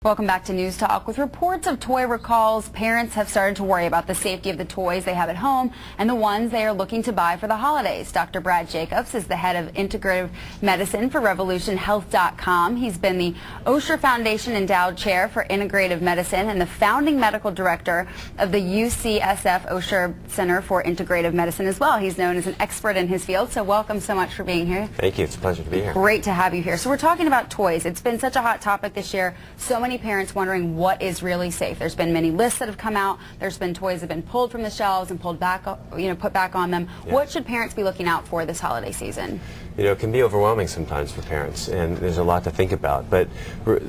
Welcome back to News Talk. With reports of toy recalls, parents have started to worry about the safety of the toys they have at home and the ones they are looking to buy for the holidays. Dr. Brad Jacobs is the head of integrative medicine for RevolutionHealth.com. He's been the Osher Foundation Endowed Chair for Integrative Medicine and the founding medical director of the UCSF Osher Center for Integrative Medicine as well. He's known as an expert in his field, so welcome so much for being here. Thank you. It's a pleasure to be here. Great to have you here. So we're talking about toys. It's been such a hot topic this year. So many parents wondering what is really safe. There's been many lists that have come out. There's been toys that have been pulled from the shelves and pulled back, put back on them. Yeah. What should parents be looking out for this holiday season? You know, it can be overwhelming sometimes for parents, and there's a lot to think about. But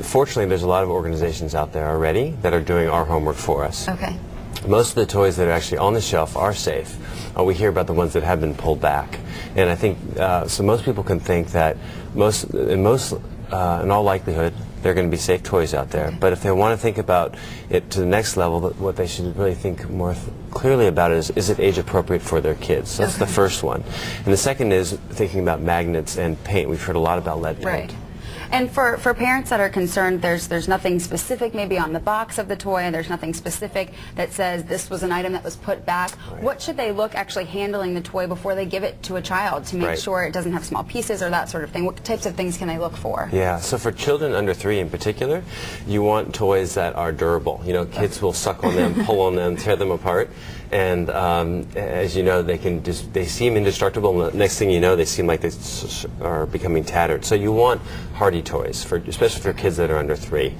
fortunately, there's a lot of organizations out there already that are doing our homework for us. Okay. Most of the toys that are actually on the shelf are safe. We hear about the ones that have been pulled back, and I think so. Most people can think that in all likelihood, there are going to be safe toys out there. Okay. But if they want to think about it to the next level, what they should really think more clearly about is it age appropriate for their kids? So that's the first one. And the second is thinking about magnets and paint. We've heard a lot about lead paint. Right. And for parents that are concerned, there's nothing specific maybe on the box of the toy, and there's nothing specific that says this was an item that was put back. Right. What should they look actually handling the toy before they give it to a child to make sure it doesn't have small pieces or that sort of thing? What types of things can they look for? Yeah, so for children under 3 in particular, you want toys that are durable. You know, kids will suck on them, pull on them, tear them apart. And as you know, they seem indestructible, and the next thing you know, they seem like they are becoming tattered. So you want hardy toys, especially for kids that are under 3.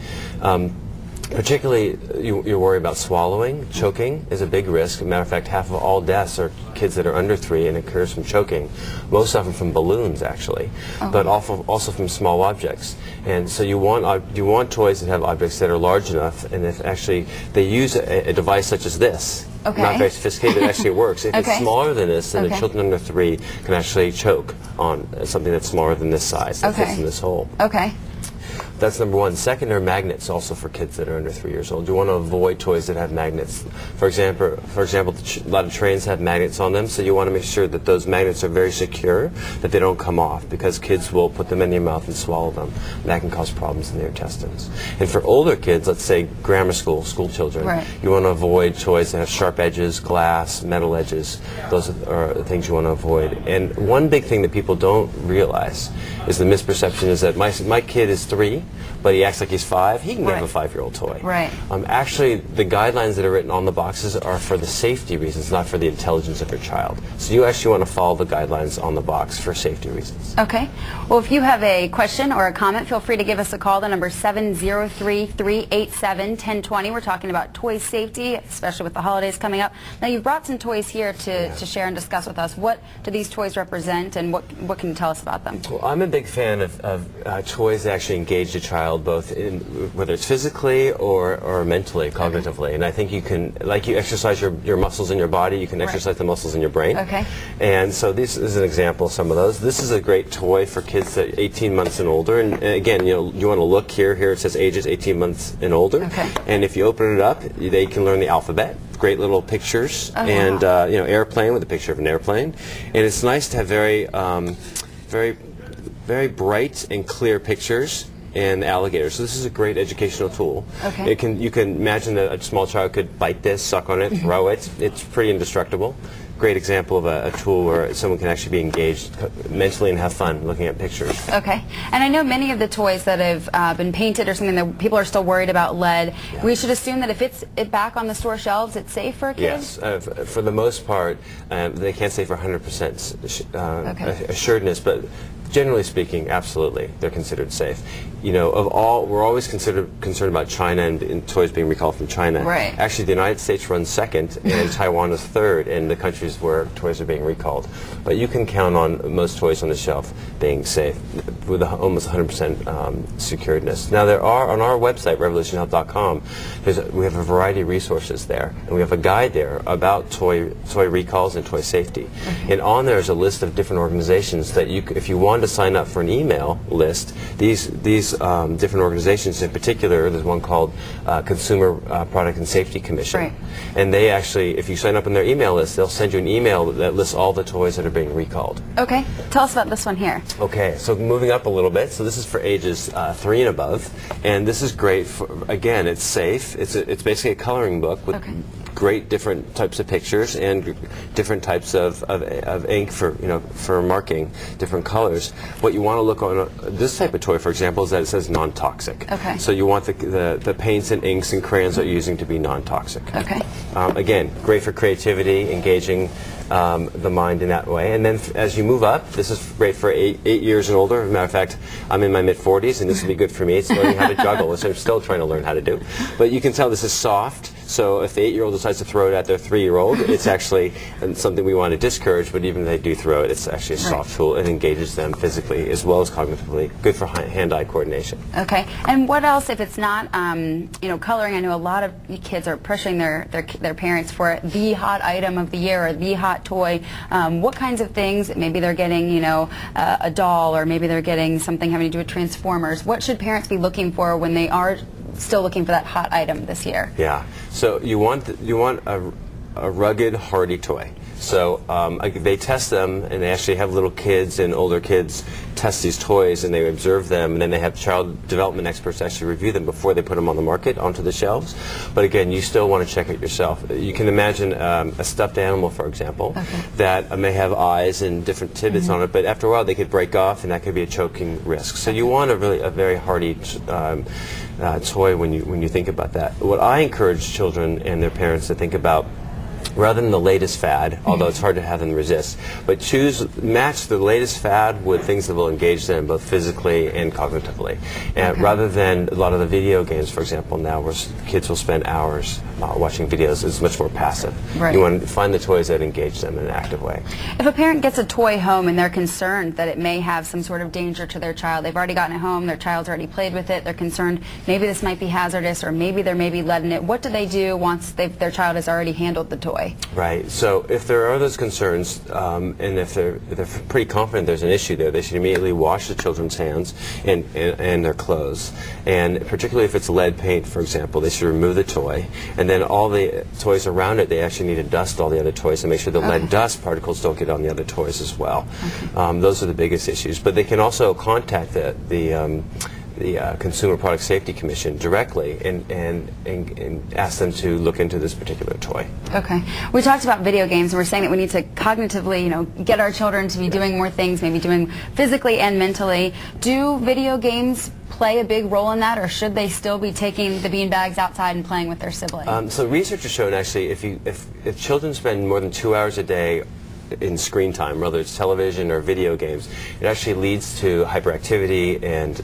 Particularly, you worry about swallowing. Choking is a big risk. As a matter of fact, half of all deaths are kids that are under 3, and it occurs from choking. Most often from balloons, actually, but also from small objects. And so you want toys that have objects that are large enough, and if actually they use a device such as this. Okay. Not very sophisticated, it actually works. If it's smaller than this, then the children under 3 can actually choke on something that's smaller than this size that fits in this hole. Okay. That's number one. Second are magnets, also for kids that are under 3 years old. You want to avoid toys that have magnets. For example, a lot of trains have magnets on them, so you want to make sure that those magnets are very secure, that they don't come off, because kids will put them in their mouth and swallow them. And that can cause problems in their intestines. And for older kids, let's say grammar school children, you want to avoid toys that have sharp edges, glass, metal edges. Those are the things you want to avoid. And one big thing that people don't realize is the misperception is that my kid is 3, but he acts like he's 5. He can have a 5-year-old toy. Right. Actually, the guidelines that are written on the boxes are for the safety reasons, not for the intelligence of your child. So you actually want to follow the guidelines on the box for safety reasons. Okay. Well, if you have a question or a comment, feel free to give us a call. The number is 703-387-1020. We're talking about toy safety, especially with the holidays coming up. Now, you've brought some toys here to share and discuss with us. What do these toys represent, and what can you tell us about them? Well, I'm a big fan of toys that actually engage the child, both in whether it's physically or mentally, cognitively. And I think you can, like you exercise your muscles in your body, you can exercise the muscles in your brain. Okay. And so this is an example of some of those. This is a great toy for kids that 18 months and older. And again, you want to look here. Here it says ages 18 months and older. Okay. And if you open it up, they can learn the alphabet. Great little pictures, and airplane with a picture of an airplane. And it's nice to have very bright and clear pictures and alligators. So this is a great educational tool. Okay. You can imagine that a small child could bite this, suck on it, throw it. It's pretty indestructible. Great example of a tool where someone can actually be engaged mentally and have fun looking at pictures. Okay. And I know many of the toys that have been painted or something that people are still worried about lead. Yeah. We should assume that if it's back on the store shelves, it's safe for a kid? Yes. For the most part, they can't say for 100% assuredness, but generally speaking, absolutely, they're considered safe. You know, we're always concerned about China and toys being recalled from China. Right. Actually, the United States runs second, and Taiwan is third in the countries where toys are being recalled. But you can count on most toys on the shelf being safe with almost 100% securedness. Now, there are on our website, RevolutionHealth.com, we have a variety of resources there, and we have a guide there about toy recalls and toy safety. And on there is a list of different organizations that if you want wanted to sign up for an email list, these different organizations, in particular, there's one called Consumer Product and Safety Commission. Right. And they actually, if you sign up on their email list, they'll send you an email that lists all the toys that are being recalled. Okay. Tell us about this one here. Okay, so moving up a little bit, so this is for ages 3 and above, and this is great for, again, it's safe. It's basically a coloring book with great different types of pictures and different types of ink for marking different colors. What you want to look on this type of toy, for example, is that it says non-toxic. Okay. So you want the paints and inks and crayons that you're using to be non-toxic. Okay. Again, great for creativity, engaging the mind in that way. And then as you move up, this is great for 8 years and older. As a matter of fact, I'm in my mid-40s, and this will be good for me. It's learning how to juggle, which I'm still trying to learn how to do. But you can tell this is soft. So if the 8-year-old decides to throw it at their 3-year-old, it's actually something we want to discourage, but even if they do throw it, it's actually a soft tool. It engages them physically as well as cognitively. Good for hand-eye coordination. Okay. And what else, if it's not, coloring? I know a lot of kids are pushing their parents for the hot item of the year or the hot toy. What kinds of things? Maybe they're getting, a doll, or maybe they're getting something having to do with Transformers. What should parents be looking for when they are still looking for that hot item this year? Yeah. So you want a rugged, hardy toy. So they test them, and they actually have little kids and older kids test these toys, and they observe them, and then they have child development experts actually review them before they put them on the market, onto the shelves. But again, you still want to check it yourself. You can imagine a stuffed animal, for example, that may have eyes and different tidbits on it, but after a while they could break off, and that could be a choking risk. So you want a very hardy toy when you think about that. What I encourage children and their parents to think about, rather than the latest fad, although it's hard to have them resist, but match the latest fad with things that will engage them both physically and cognitively. And rather than a lot of the video games, for example, now where kids will spend hours watching videos, it's much more passive. Right. You want to find the toys that engage them in an active way. If a parent gets a toy home and they're concerned that it may have some sort of danger to their child, they've already gotten it home, their child's already played with it, they're concerned maybe this might be hazardous, or maybe there may be lead in it, what do they do once their child has already handled the toy? Right. So if there are those concerns, and if they're pretty confident there's an issue there, they should immediately wash the children's hands and their clothes. And particularly if it's lead paint, for example, they should remove the toy. And then all the toys around it, they actually need to dust all the other toys and make sure the lead dust particles don't get on the other toys as well. Those are the biggest issues. But they can also contact the Consumer Product Safety Commission directly and ask them to look into this particular toy. Okay. We talked about video games, and we're saying that we need to cognitively, get our children to be doing more things, maybe doing physically and mentally. Do video games play a big role in that, or should they still be taking the bean bags outside and playing with their siblings? So research has shown actually if children spend more than 2 hours a day in screen time, whether it's television or video games, it actually leads to hyperactivity and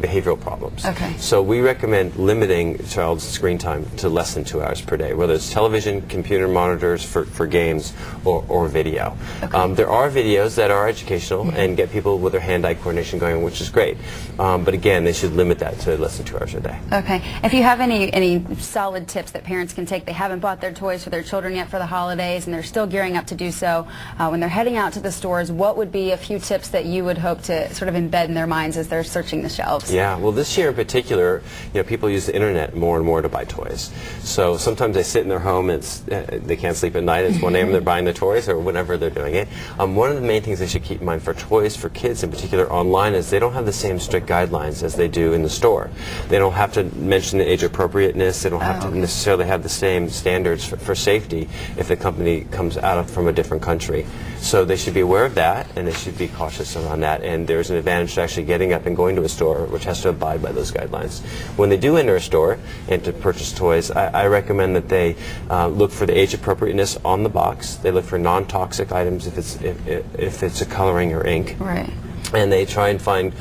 behavioral problems. Okay. So we recommend limiting a child's screen time to less than 2 hours per day, whether it's television, computer monitors for games, or video. Okay. There are videos that are educational and get people with their hand-eye coordination going, which is great. But again, they should limit that to less than 2 hours a day. Okay. If you have any solid tips that parents can take, they haven't bought their toys for their children yet for the holidays, and they're still gearing up to do so. When they're heading out to the stores, what would be a few tips that you would hope to sort of embed in their minds as they're searching the shelves? Yeah, well, this year in particular, people use the internet more and more to buy toys. So sometimes they sit in their home and they can't sleep at night. It's 1 a.m. they're buying the toys, or whenever they're doing it. One of the main things they should keep in mind for toys for kids in particular online is they don't have the same strict guidelines as they do in the store. They don't have to mention the age appropriateness. They don't have to necessarily have the same standards for safety if the company comes out from a different country. So they should be aware of that, and they should be cautious around that. And there's an advantage to actually getting up and going to a store which has to abide by those guidelines. When they do enter a store and to purchase toys, I recommend that they look for the age appropriateness on the box. They look for non-toxic items if it's a coloring or ink. Right. And they try and find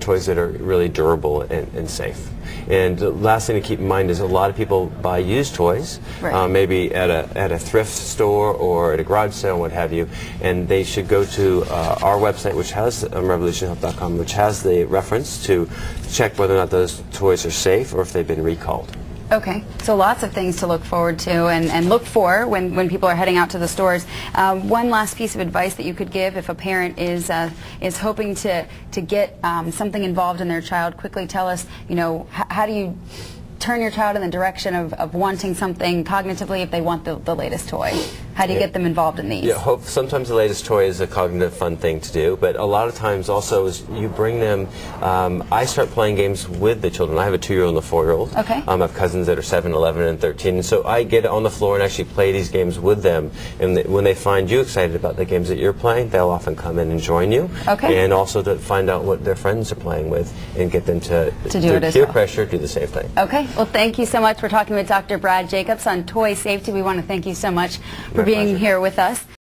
toys that are really durable and safe. And the last thing to keep in mind is a lot of people buy used toys, maybe at a thrift store or at a garage sale, what have you, and they should go to our website, which has revolutionhealth.com, which has the reference to check whether or not those toys are safe or if they've been recalled. Okay, so lots of things to look forward to and look for when people are heading out to the stores. One last piece of advice that you could give if a parent is hoping to get something involved in their child. Quickly tell us, you know, how do you turn your child in the direction of wanting something cognitively if they want the latest toy? How do you get them involved in these? Yeah, sometimes the latest toy is a cognitive fun thing to do, but a lot of times also is you bring them, I start playing games with the children. I have a 2-year-old and a 4-year-old. Okay. I have cousins that are 7, 11, and 13, and so I get on the floor and actually play these games with them, and when they find you excited about the games that you're playing, they'll often come in and join you. Okay. And also to find out what their friends are playing with and get them to do it as peer well. pressure, do the same thing. Okay, well thank you so much. We're talking with Dr. Brad Jacobs on toy safety. We want to thank you so much for being here with us.